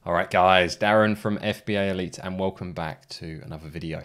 Alright guys, Darren from FBA Elite and welcome back to another video.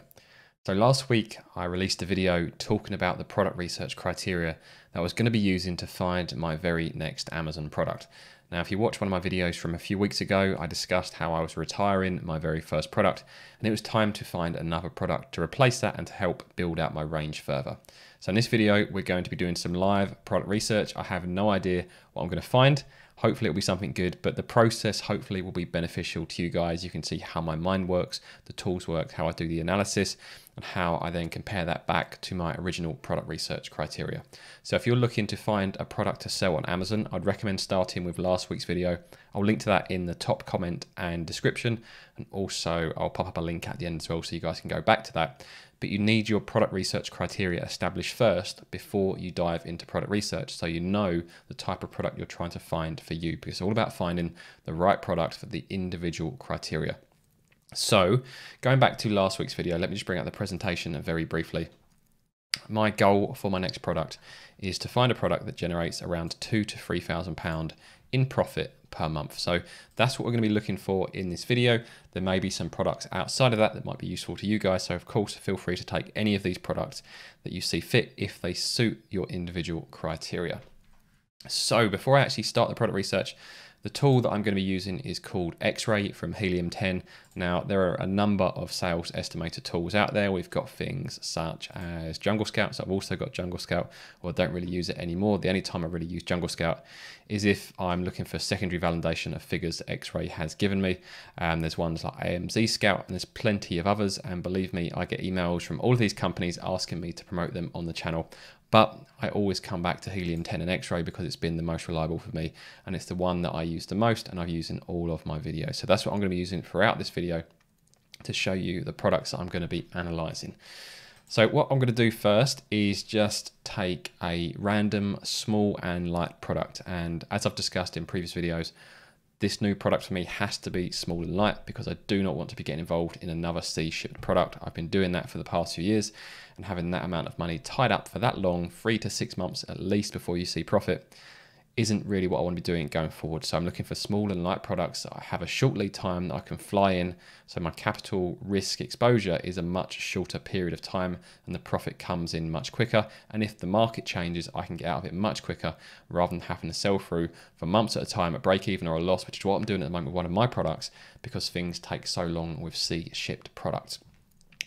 So last week I released a video talking about the product research criteria that I was going to be using to find my very next Amazon product. Now if you watch one of my videos from a few weeks ago, I discussed how I was retiring my very first product and it was time to find another product to replace that and to help build out my range further. So in this video we're going to be doing some live product research. I have no idea what I'm going to find. Hopefully it'll be something good, but the process hopefully will be beneficial to you guys. You can see how my mind works, the tools work, how I do the analysis, and how I then compare that back to my original product research criteria. So if you're looking to find a product to sell on Amazon, I'd recommend starting with last week's video. I'll link to that in the top comment and description, and also I'll pop up a link at the end as well so you guys can go back to that. But you need your product research criteria established first before you dive into product research, so you know the type of product you're trying to find for you, because it's all about finding the right product for the individual criteria. So going back to last week's video, let me just bring out the presentation very briefly. My goal for my next product is to find a product that generates around £2,000 to £3,000 in profit per month. So that's what we're going to be looking for in this video. There may be some products outside of that might be useful to you guys. So of course, feel free to take any of these products that you see fit if they suit your individual criteria. So before I actually start the product research, the tool that I'm going to be using is called X-Ray from Helium 10. Now, there are a number of sales estimator tools out there. We've got things such as Jungle Scout. So I've also got Jungle Scout, or I don't really use it anymore. The only time I really use Jungle Scout is if I'm looking for secondary validation of figures that X-Ray has given me. There's ones like AMZ Scout, and there's plenty of others. And believe me, I get emails from all of these companies asking me to promote them on the channel. But I always come back to Helium 10 and X-Ray because it's been the most reliable for me. And it's the one that I use the most and I've used in all of my videos. So that's what I'm going to be using throughout this video to show you the products that I'm going to be analyzing. So what I'm going to do first is just take a random small and light product. And as I've discussed in previous videos, this new product for me has to be small and light because I do not want to be getting involved in another sea shipped product. I've been doing that for the past few years, and having that amount of money tied up for that long, 3 to 6 months at least before you see profit, isn't really what I want to be doing going forward. So I'm looking for small and light products that I have a short lead time that I can fly in. So my capital risk exposure is a much shorter period of time and the profit comes in much quicker. And if the market changes, I can get out of it much quicker rather than having to sell through for months at a time at break even or a loss, which is what I'm doing at the moment with one of my products because things take so long with sea shipped products.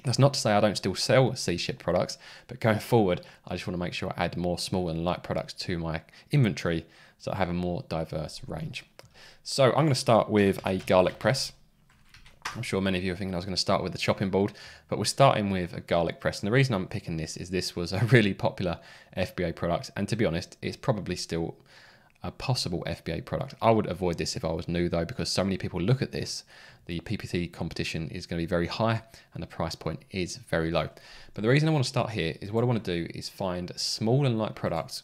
That's not to say I don't still sell sea shipped products, but going forward, I just want to make sure I add more small and light products to my inventory so I have a more diverse range. So I'm going to start with a garlic press. I'm sure many of you are thinking I was going to start with the chopping board, but we're starting with a garlic press. And the reason I'm picking this is this was a really popular FBA product. And to be honest, it's probably still a possible FBA product. I would avoid this if I was new though, because so many people look at this. The PPT competition is going to be very high and the price point is very low. But the reason I want to start here is what I want to do is find small and light products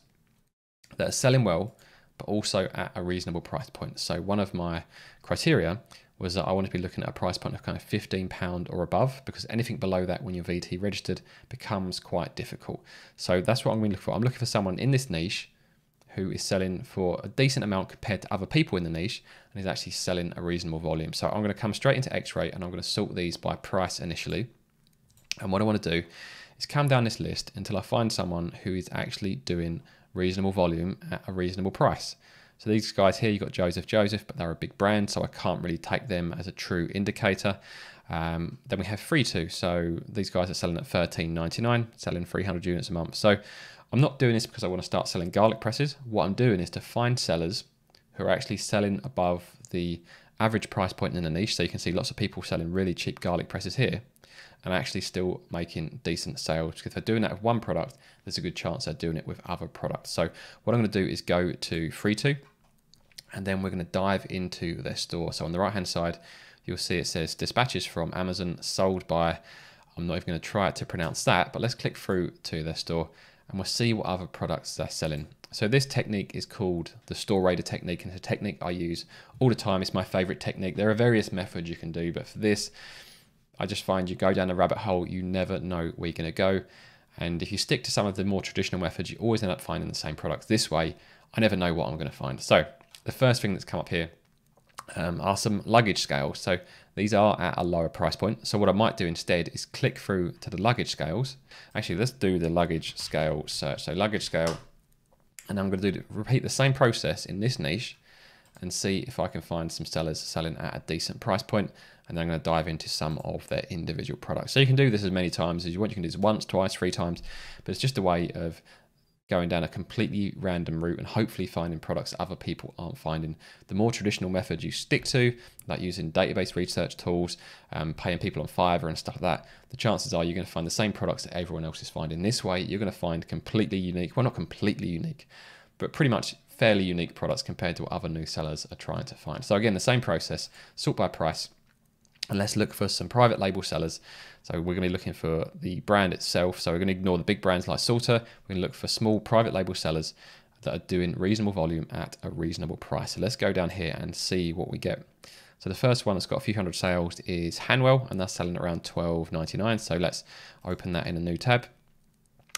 that are selling well, but also at a reasonable price point. So one of my criteria was that I want to be looking at a price point of kind of £15 or above, because anything below that when you're VT registered becomes quite difficult. So that's what I'm going to look for. I'm looking for someone in this niche who is selling for a decent amount compared to other people in the niche and is actually selling a reasonable volume. So I'm going to come straight into X-Ray and I'm going to sort these by price initially. And what I want to do is come down this list until I find someone who is actually doing reasonable volume at a reasonable price. So these guys here, you've got Joseph, but they're a big brand, so I can't really take them as a true indicator. Then we have Free2. So these guys are selling at $13.99, selling 300 units a month. So I'm not doing this because I want to start selling garlic presses. What I'm doing is to find sellers who are actually selling above the average price point in the niche. So you can see lots of people selling really cheap garlic presses here and actually still making decent sales. If they're doing that with one product, there's a good chance they're doing it with other products. So what I'm going to do is go to Free2 and then we're going to dive into their store. So on the right hand side, you'll see it says dispatches from Amazon sold by, I'm not even going to try to pronounce that, but let's click through to their store and we'll see what other products they're selling. So this technique is called the store raider technique, and it's a technique I use all the time. It's my favorite technique. There are various methods you can do, but for this, I just find you go down a rabbit hole, you never know where you're going to go. And if you stick to some of the more traditional methods, you always end up finding the same products. This way, I never know what I'm going to find. So the first thing that's come up here are some luggage scales. So these are at a lower price point. So what I might do instead is click through to the luggage scales. Actually, let's do the luggage scale search. So luggage scale, and I'm going to repeat the same process in this niche and see if I can find some sellers selling at a decent price point. And then I'm going to dive into some of their individual products. So you can do this as many times as you want. You can do this once, twice, 3 times, but it's just a way of going down a completely random route and hopefully finding products other people aren't finding. The more traditional methods you stick to, like using database research tools, paying people on Fiverr and stuff like that, the chances are you're going to find the same products that everyone else is finding. This way, you're going to find completely unique, well, not completely unique, but pretty much fairly unique products compared to what other new sellers are trying to find. So again, the same process, sort by price. And let's look for some private label sellers. So we're going to be looking for the brand itself. So we're going to ignore the big brands like Salter. We're going to look for small private label sellers that are doing reasonable volume at a reasonable price. So let's go down here and see what we get. So the first one that's got a few hundred sales is Hanwell, and that's selling around $12.99. So let's open that in a new tab.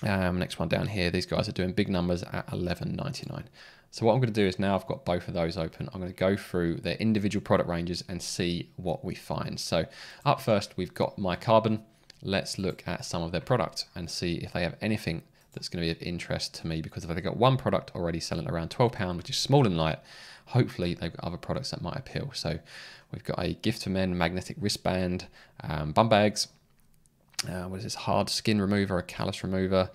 Next one down here, these guys are doing big numbers at $11.99. So what I'm going to do is now I've got both of those open, I'm going to go through their individual product ranges and see what we find. So up first, we've got My Carbon. Let's look at some of their products and see if they have anything that's going to be of interest to me, because if they've got one product already selling around £12, which is small and light, hopefully they've got other products that might appeal. So we've got a Gift for Men magnetic wristband, bum bags, what is this, hard skin remover, a callus remover,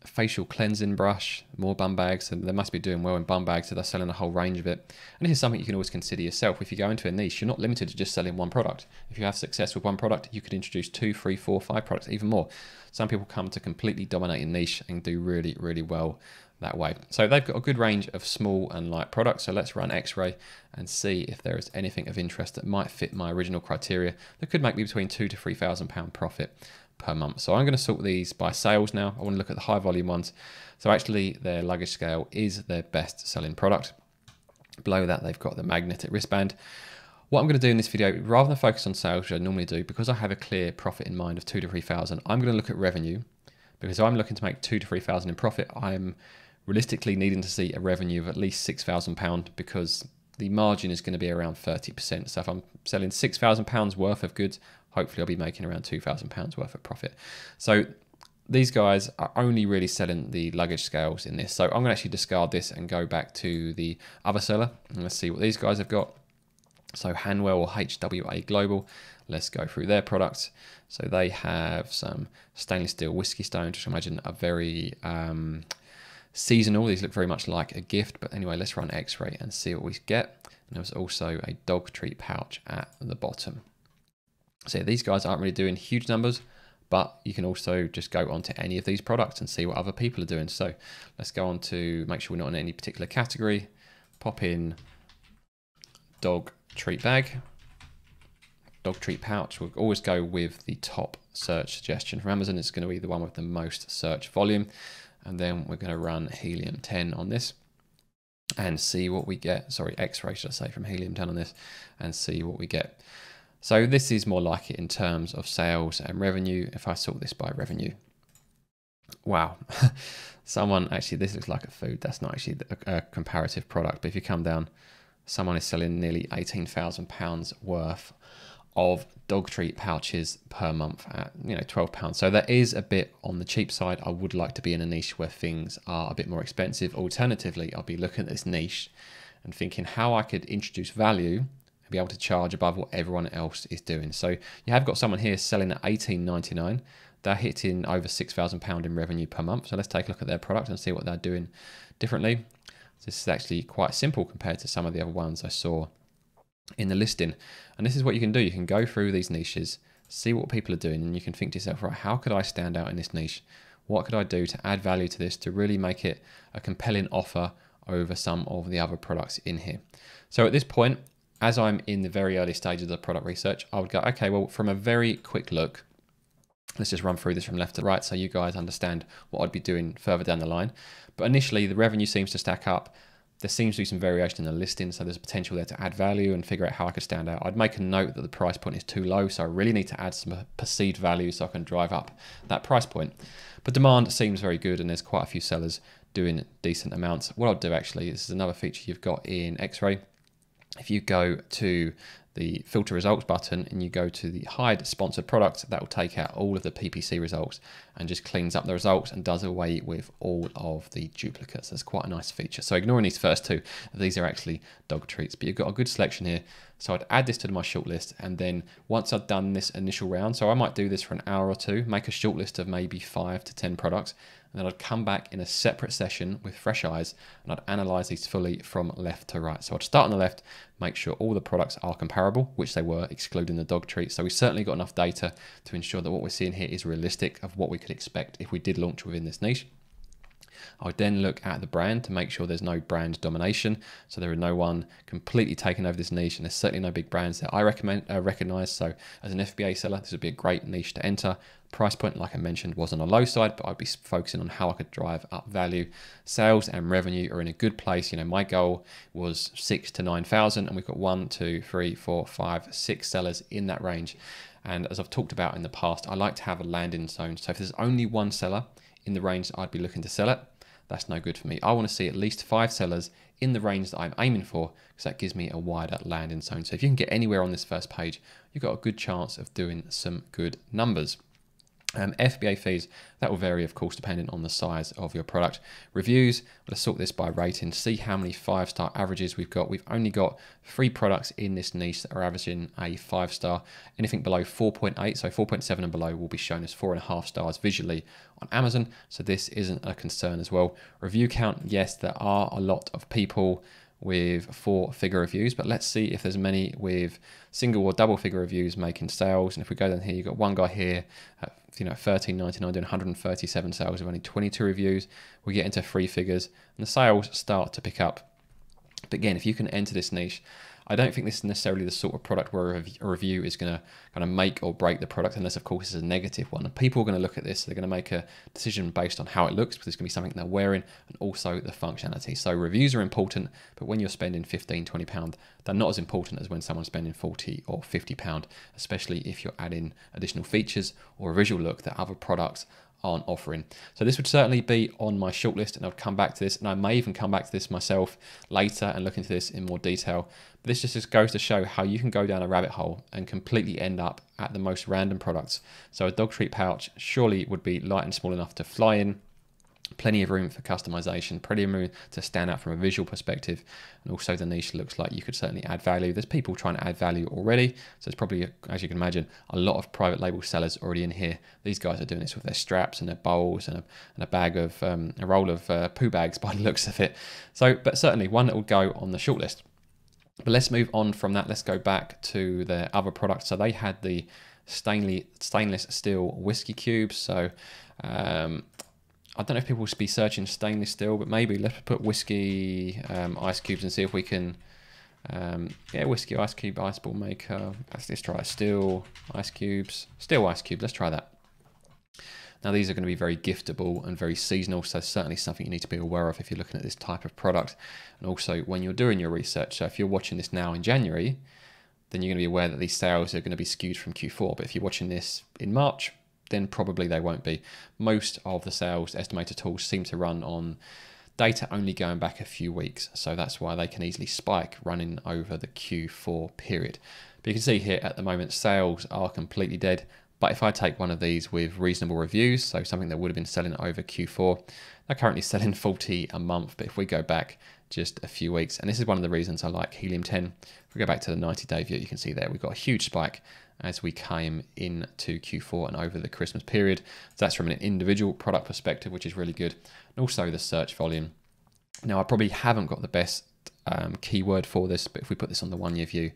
facial cleansing brush, more bum bags, and they must be doing well in bum bags, so they're selling a whole range of it. And this is something you can always consider yourself. If you go into a niche, you're not limited to just selling one product. If you have success with one product, you could introduce 2, 3, 4, 5 products, even more. Some people come to completely dominate a niche and do really, really well that way. So they've got a good range of small and light products. So let's run X-ray and see if there is anything of interest that might fit my original criteria that could make me between £2,000 to £3,000 profit per month. So I'm going to sort these by sales now. I want to look at the high volume ones. So actually their luggage scale is their best selling product. Below that, they've got the magnetic wristband. What I'm going to do in this video, rather than focus on sales, which I normally do, because I have a clear profit in mind of 2,000 to 3,000, I'm going to look at revenue, because if I'm looking to make 2,000 to 3,000 in profit, I'm realistically needing to see a revenue of at least £6,000, because the margin is going to be around 30%. So if I'm selling £6,000 worth of goods, hopefully I'll be making around £2,000 worth of profit. So these guys are only really selling the luggage scales in this. So I'm going to actually discard this and go back to the other seller. And let's see what these guys have got. So Hanwell or HWA Global, let's go through their products. So they have some stainless steel whiskey stones, which I imagine are very seasonal. These look very much like a gift, but anyway, let's run X-ray and see what we get. And there's also a dog treat pouch at the bottom. So these guys aren't really doing huge numbers, but you can also just go onto any of these products and see what other people are doing. So let's go on to make sure we're not in any particular category. Pop in dog treat bag, dog treat pouch. We'll always go with the top search suggestion from Amazon. It's going to be the one with the most search volume. And then we're going to run helium 10 on this and see what we get. Sorry, X-ray should I say, from helium 10 on this, and see what we get. So this is more like it in terms of sales and revenue. If I sort this by revenue, wow. Someone, actually, this looks like a food. That's not actually a comparative product, but if you come down, someone is selling nearly £18,000 worth of dog treat pouches per month at, you know, £12. So that is a bit on the cheap side. I would like to be in a niche where things are a bit more expensive. Alternatively, I'll be looking at this niche and thinking how I could introduce value and be able to charge above what everyone else is doing. So you have got someone here selling at $18.99. They're hitting over £6,000 in revenue per month. So let's take a look at their product and see what they're doing differently. This is actually quite simple compared to some of the other ones I saw in the listing. And this is what you can do. You can go through these niches, see what people are doing, and you can think to yourself, right, how could I stand out in this niche? What could I do to add value to this to really make it a compelling offer over some of the other products in here? So at this point, as I'm in the very early stages of the product research, I would go, okay, well, from a very quick look, let's just run through this from left to right so you guys understand what I'd be doing further down the line. But initially, the revenue seems to stack up. There seems to be some variation in the listing, so there's potential there to add value and figure out how I could stand out. I'd make a note that the price point is too low, so I really need to add some perceived value so I can drive up that price point. But demand seems very good, and there's quite a few sellers doing decent amounts. What I'll do actually, this is another feature you've got in X-ray. if you go to the filter results button and you go to the hide sponsored products, that will take out all of the PPC results and just cleans up the results and does away with all of the duplicates. That's quite a nice feature. So ignoring these first two, these are actually dog treats, but you've got a good selection here. So I'd add this to my shortlist, and then once I've done this initial round, so I might do this for an hour or two, make a shortlist of maybe 5 to 10 products, and then I'd come back in a separate session with fresh eyes and I'd analyze these fully from left to right. So I'd start on the left, make sure all the products are comparable, which they were, excluding the dog treat. So we certainly got enough data to ensure that what we're seeing here is realistic of what we could expect if we did launch within this niche. I would then look at the brand to make sure there's no brand domination. So there are no one completely taking over this niche, and there's certainly no big brands that I recognize. So as an FBA seller, this would be a great niche to enter. Price point, like I mentioned, was on a low side, but I'd be focusing on how I could drive up value. Sales and revenue are in a good place. You know, my goal was 6,000 to 9,000, and we've got 1, 2, 3, 4, 5, 6 sellers in that range. And as I've talked about in the past, I like to have a landing zone. So if there's only one seller in the range that I'd be looking to sell it, that's no good for me. I want to see at least 5 sellers in the range that I'm aiming for, because that gives me a wider landing zone. So if you can get anywhere on this first page, you've got a good chance of doing some good numbers. FBA fees, that will vary, of course, depending on the size of your product. Reviews, let's sort this by rating, see how many 5-star averages we've got. We've only got 3 products in this niche that are averaging a 5-star. Anything below 4.8, so 4.7 and below, will be shown as 4.5 stars visually on Amazon. So this isn't a concern as well. Review count, yes, there are a lot of people with 4-figure reviews, but let's see if there's many with single or double figure reviews making sales. And if we go down here, you've got one guy here at, $13.99 doing 137 sales with only 22 reviews. We get into 3 figures and the sales start to pick up. But again, if you can enter this niche, I don't think this is necessarily the sort of product where a review is going to kind of make or break the product, unless of course it's a negative one. And people are going to look at this, they're going to make a decision based on how it looks, because it's going to be something they're wearing, and also the functionality. So reviews are important, but when you're spending £15, £20, they're not as important as when someone's spending £40 or £50, especially if you're adding additional features or a visual look that other products aren't offering. So this would certainly be on my shortlist, and I'll come back to this, and I may even come back to this myself later and look into this in more detail. But this just goes to show how you can go down a rabbit hole and completely end up at the most random products. So a dog treat pouch surely would be light and small enough to fly in. Plenty of room for customization, plenty of room to stand out from a visual perspective, and also the niche looks like you could certainly add value. There's people trying to add value already, so there's probably, as you can imagine, a lot of private label sellers already in here. These guys are doing this with their straps and their bowls and a bag of a roll of poo bags by the looks of it. So, but certainly one that will go on the shortlist. But let's move on from that. Let's go back to their other products. So they had the stainless steel whiskey cubes. So I don't know if people will be searching stainless steel, but maybe let's put whiskey ice cubes and see if we can, yeah, whiskey ice cube ice ball maker. Let's try it. Steel ice cubes, let's try that. Now these are going to be very giftable and very seasonal, so certainly something you need to be aware of if you're looking at this type of product, and also when you're doing your research. So if you're watching this now in January, then you're going to be aware that these sales are going to be skewed from Q4, but if you're watching this in March, then probably they won't be. Most of the sales estimator tools seem to run on data only going back a few weeks, so that's why they can easily spike running over the Q4 period. But you can see here at the moment sales are completely dead, but if I take one of these with reasonable reviews, so something that would have been selling over Q4, they're currently selling 40 a month. But if we go back just a few weeks, and this is one of the reasons I like Helium 10, if we go back to the 90-day view, you can see there we've got a huge spike as we came into Q4 and over the Christmas period. So that's from an individual product perspective, which is really good. And also the search volume. Now, I probably haven't got the best keyword for this, but if we put this on the 1-year view,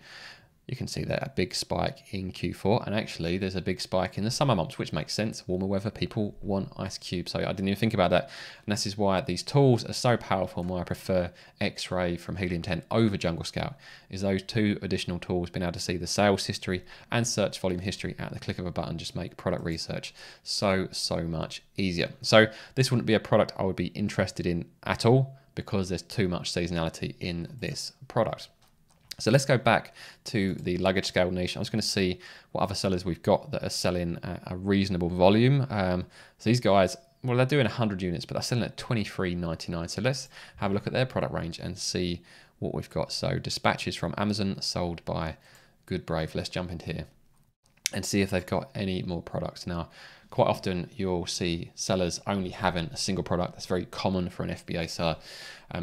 you can see that a big spike in Q4, and actually there's a big spike in the summer months, which makes sense. Warmer weather, people want ice cubes. So I didn't even think about that. And this is why these tools are so powerful, and why I prefer X-Ray from Helium 10 over Jungle Scout, is those 2 additional tools, being able to see the sales history and search volume history at the click of a button, just make product research so much easier. So this wouldn't be a product I would be interested in at all, because there's too much seasonality in this product. So let's go back to the luggage scale niche. I'm just going to see what other sellers we've got that are selling a reasonable volume. So these guys, well, they're doing 100 units, but they're selling at $23.99. So let's have a look at their product range and see what we've got. So dispatches from Amazon sold by Good Brave. Let's jump into here and see if they've got any more products. Now, quite often you'll see sellers only having a single product. That's very common for an FBA seller.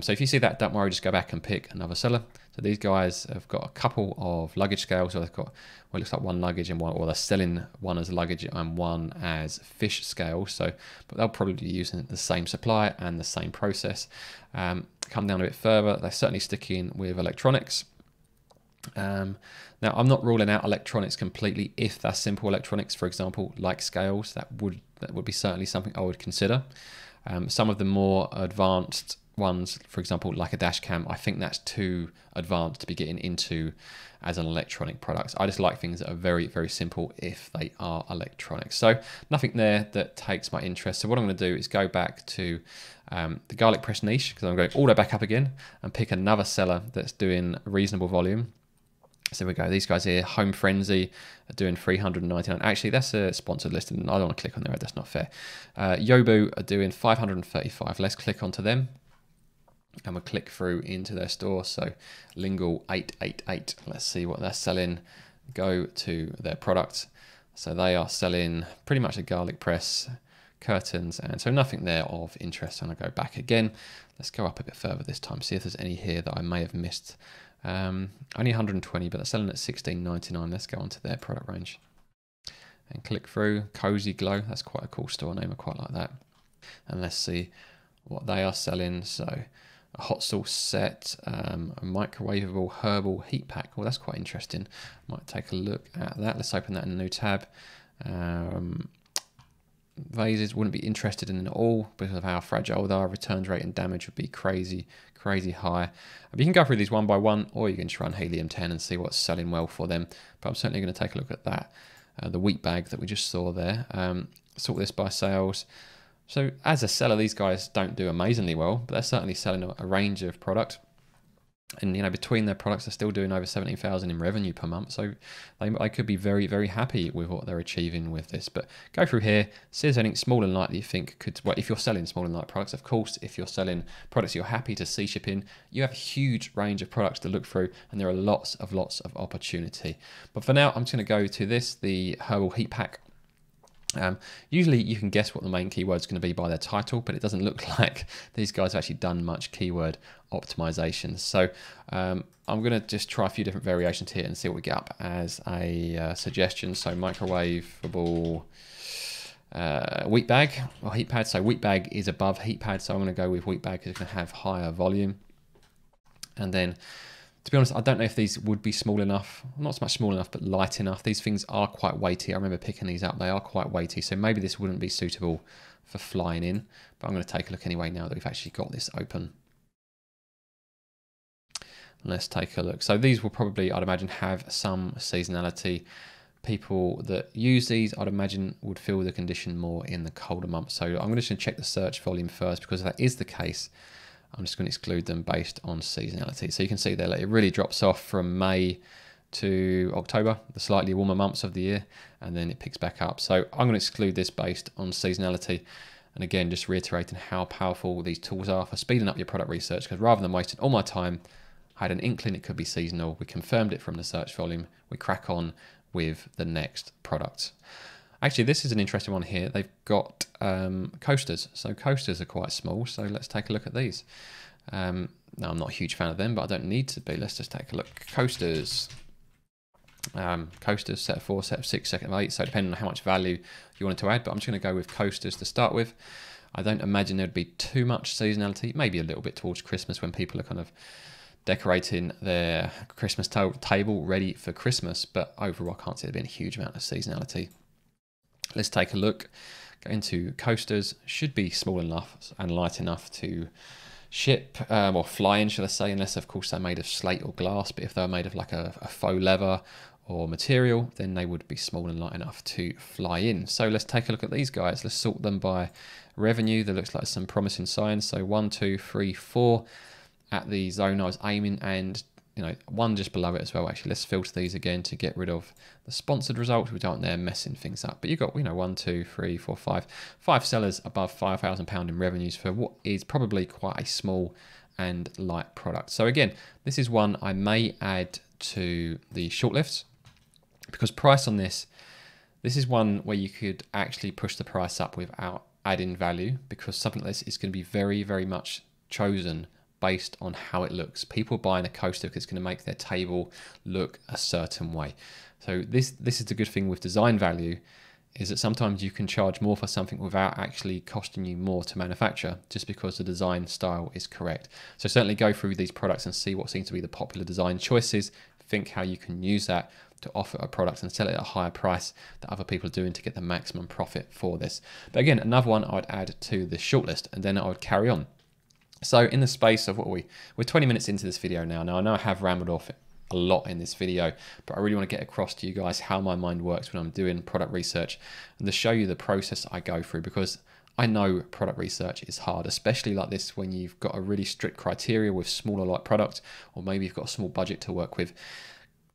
So if you see that, don't worry, just go back and pick another seller. So these guys have got a couple of luggage scales. So they've got, well, it looks like one luggage and one, or they're selling one as luggage and one as fish scale. So, but they'll probably be using the same supplier and the same process. Come down a bit further, they're certainly sticking with electronics. Now, I'm not ruling out electronics completely. If they're simple electronics, for example, like scales, that would be certainly something I would consider. Some of the more advanced ones, for example, like a dash cam, I think that's too advanced to be getting into as an electronic product. I just like things that are very, very simple if they are electronics. So nothing there that takes my interest. So what I'm going to do is go back to the garlic press niche, because I'm going all the way back up again and pick another seller that's doing reasonable volume. So we go, these guys here, Home Frenzy, are doing 399. Actually, that's a sponsored list, and I don't want to click on there, that's not fair. Yobu are doing 535. Let's click onto them, and we'll click through into their store. So Lingual 888, let's see what they're selling. Go to their product. So they are selling pretty much a garlic press, curtains, and so nothing there of interest. And I go back again. Let's go up a bit further this time, see if there's any here that I may have missed. Only 120, but they're selling at $16.99. Let's go onto their product range and click through. Cozy Glow, that's quite a cool store name. I quite like that. And let's see what they are selling. So a hot sauce set, a microwavable herbal heat pack. Well, that's quite interesting. Might take a look at that. Let's open that in a new tab. Vases wouldn't be interested in at all because of how fragile they are. Returns rate and damage would be crazy high. But you can go through these one by one, or you can just run helium-10 and see what's selling well for them. But I'm certainly going to take a look at that. The wheat bag that we just saw there. Sort this by sales. So as a seller, these guys don't do amazingly well, but they're certainly selling a range of product. And you know, between their products, they're still doing over 17,000 in revenue per month. So they could be very, very happy with what they're achieving with this. But go through here, see if there's anything small and light that you think could, well, if you're selling small and light products, of course, if you're selling products you're happy to see ship in, you have a huge range of products to look through, and there are lots of opportunity. But for now, I'm just going to go to this, the herbal heat pack. Usually you can guess what the main keyword is going to be by their title, but it doesn't look like these guys have actually done much keyword optimization. So I'm going to just try a few different variations here and see what we get up as a suggestion. So microwavable wheat bag or heat pad. So wheat bag is above heat pad, so I'm going to go with wheat bag because it's going to have higher volume. And then, to be honest, I don't know if these would be small enough, not so much small enough, but light enough. These things are quite weighty. I remember picking these up. They are quite weighty, so maybe this wouldn't be suitable for flying in. But I'm going to take a look anyway now that we've actually got this open. Let's take a look. So these will probably, I'd imagine, have some seasonality. People that use these, I'd imagine, would feel the condition more in the colder months. So I'm just going to check the search volume first, because if that is the case, I'm just going to exclude them based on seasonality. So you can see there, like, it really drops off from May to October, the slightly warmer months of the year, and then it picks back up. So I'm going to exclude this based on seasonality. And again, just reiterating how powerful these tools are for speeding up your product research, because rather than wasting all my time, I had an inkling it could be seasonal. We confirmed it from the search volume. We crack on with the next product. Actually, this is an interesting one here. They've got coasters. So coasters are quite small. So let's take a look at these. Now, I'm not a huge fan of them, but I don't need to be. Let's just take a look. Coasters. Coasters, set of 4, set of 6, set of 8. So depending on how much value you wanted to add, but I'm just going to go with coasters to start with. I don't imagine there'd be too much seasonality. Maybe a little bit towards Christmas when people are kind of decorating their Christmas table ready for Christmas. But overall, I can't see there being a huge amount of seasonality. Let's take a look. Go into coasters. Should be small enough and light enough to ship or fly in, should I say, unless of course they're made of slate or glass. But if they're made of like a faux leather or material, then they would be small and light enough to fly in. So let's take a look at these guys. Let's sort them by revenue. There looks like some promising signs. So 1, 2, 3, 4 at the zone I was aiming, and you know, 1 just below it as well. Actually, let's filter these again to get rid of the sponsored results. We don't want them messing things up. But you've got, you know, 1, 2, 3, 4, 5 sellers above £5,000 in revenues for what is probably quite a small and light products. So again, this is one I may add to the shortlists, because price on this is one where you could actually push the price up without adding value, because something like this is going to be very, very much chosen based on how it looks. People buying a coaster because it's going to make their table look a certain way. So this is the good thing with design value, is that sometimes you can charge more for something without actually costing you more to manufacture, just because the design style is correct. So certainly go through these products and see what seems to be the popular design choices. Think how you can use that to offer a product and sell it at a higher price that other people are doing to get the maximum profit for this. But again, another one I would add to the shortlist, and then I would carry on. So in the space of we're 20 minutes into this video now. Now I know I have rambled off a lot in this video, but I really want to get across to you guys how my mind works when I'm doing product research, and to show you the process I go through, because I know product research is hard, especially like this when you've got a really strict criteria with smaller light product, or maybe you've got a small budget to work with.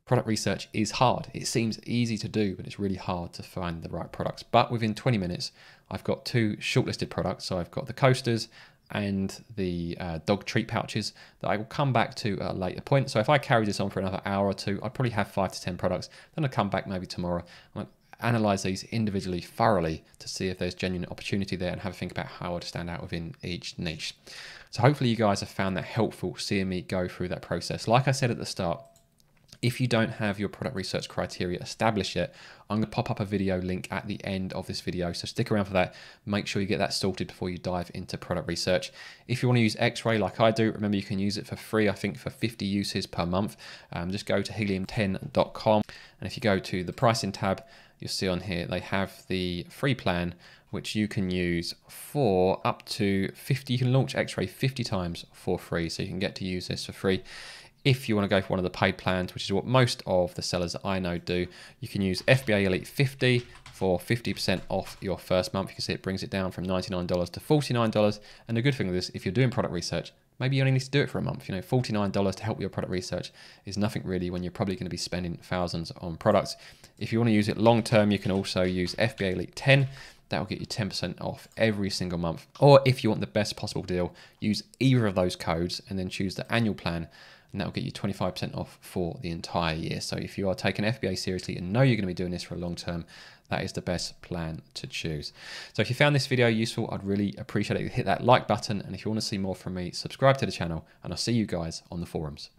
Product research is hard. It seems easy to do, but it's really hard to find the right products. But within 20 minutes, I've got 2 shortlisted products. So I've got the coasters and the dog treat pouches that I will come back to at a later point. So if I carry this on for another hour or two, I'd probably have 5 to 10 products. Then I'll come back maybe tomorrow. I'll analyze these individually thoroughly to see if there's genuine opportunity there, and have a think about how I'd stand out within each niche. So hopefully you guys have found that helpful, seeing me go through that process. Like I said at the start, if you don't have your product research criteria established yet, I'm going to pop up a video link at the end of this video, so stick around for that. Make sure you get that sorted before you dive into product research. If you want to use X-Ray like I do, remember you can use it for free, I think for 50 uses per month. Just go to helium10.com, and if you go to the pricing tab, you'll see on here they have the free plan, which you can use for up to 50. You can launch X-Ray 50 times for free, so you can get to use this for free. If you want to go for one of the paid plans, which is what most of the sellers that I know do, you can use FBA Elite 50 for 50% off your first month. You can see it brings it down from $99 to $49. And the good thing with this, if you're doing product research, maybe you only need to do it for a month. You know, $49 to help your product research is nothing really when you're probably going to be spending thousands on products. If you want to use it long term, you can also use FBA Elite 10. That will get you 10% off every single month. Or if you want the best possible deal, use either of those codes and then choose the annual plan, and that will get you 25% off for the entire year. So if you are taking FBA seriously and know you're going to be doing this for a long term, that is the best plan to choose. So if you found this video useful, I'd really appreciate it. Hit that like button, and if you want to see more from me, subscribe to the channel, and I'll see you guys on the forums.